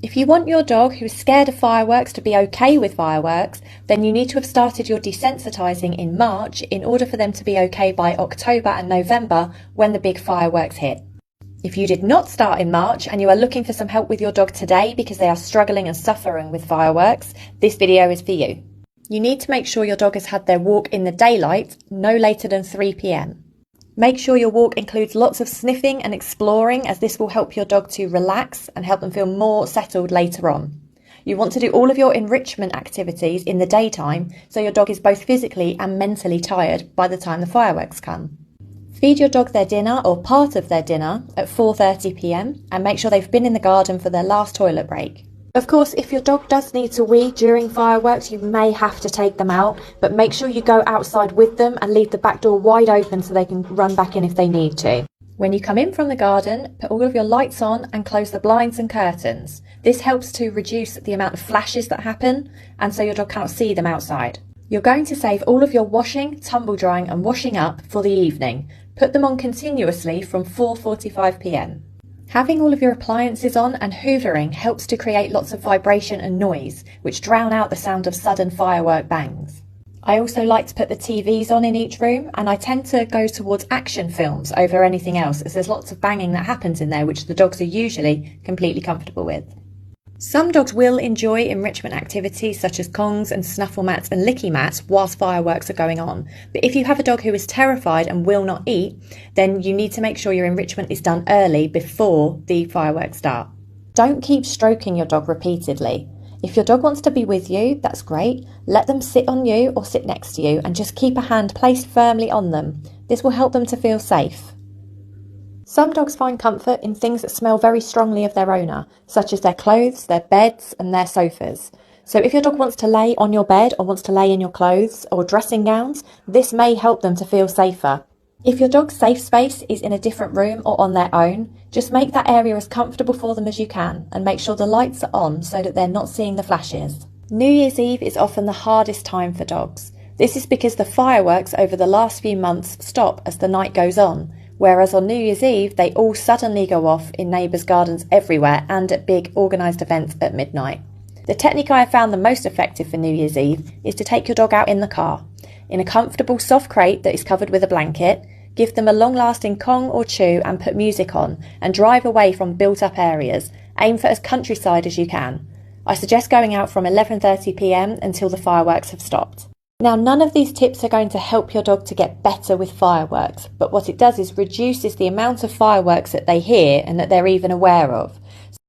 If you want your dog who is scared of fireworks to be okay with fireworks, then you need to have started your desensitising in March in order for them to be okay by October and November when the big fireworks hit. If you did not start in March and you are looking for some help with your dog today because they are struggling and suffering with fireworks, this video is for you. You need to make sure your dog has had their walk in the daylight, no later than 3 p.m. Make sure your walk includes lots of sniffing and exploring, as this will help your dog to relax and help them feel more settled later on. You want to do all of your enrichment activities in the daytime so your dog is both physically and mentally tired by the time the fireworks come. Feed your dog their dinner or part of their dinner at 4:30 p.m. and make sure they've been in the garden for their last toilet break. Of course, if your dog does need to wee during fireworks, you may have to take them out, but make sure you go outside with them and leave the back door wide open so they can run back in if they need to. When you come in from the garden, put all of your lights on and close the blinds and curtains. This helps to reduce the amount of flashes that happen, and so your dog cannot see them outside. You're going to save all of your washing, tumble drying and washing up for the evening. Put them on continuously from 4:45 p.m. Having all of your appliances on and hoovering helps to create lots of vibration and noise, which drown out the sound of sudden firework bangs. I also like to put the TVs on in each room, and I tend to go towards action films over anything else, as there's lots of banging that happens in there which the dogs are usually completely comfortable with. Some dogs will enjoy enrichment activities such as kongs and snuffle mats and licky mats whilst fireworks are going on. But if you have a dog who is terrified and will not eat, then you need to make sure your enrichment is done early before the fireworks start. Don't keep stroking your dog repeatedly. If your dog wants to be with you, that's great. Let them sit on you or sit next to you and just keep a hand placed firmly on them. This will help them to feel safe. Some dogs find comfort in things that smell very strongly of their owner, such as their clothes, their beds and their sofas. So if your dog wants to lay on your bed or wants to lay in your clothes or dressing gowns, this may help them to feel safer. If your dog's safe space is in a different room or on their own, just make that area as comfortable for them as you can and make sure the lights are on so that they're not seeing the flashes. New Year's Eve is often the hardest time for dogs. This is because the fireworks over the last few months stop as the night goes on, whereas on New Year's Eve they all suddenly go off in neighbours' gardens everywhere and at big organised events at midnight. The technique I have found the most effective for New Year's Eve is to take your dog out in the car, in a comfortable soft crate that is covered with a blanket, give them a long-lasting Kong or chew and put music on, and drive away from built-up areas. Aim for as countryside as you can. I suggest going out from 11:30 p.m. until the fireworks have stopped. Now, none of these tips are going to help your dog to get better with fireworks, but what it does is reduces the amount of fireworks that they hear and that they're even aware of.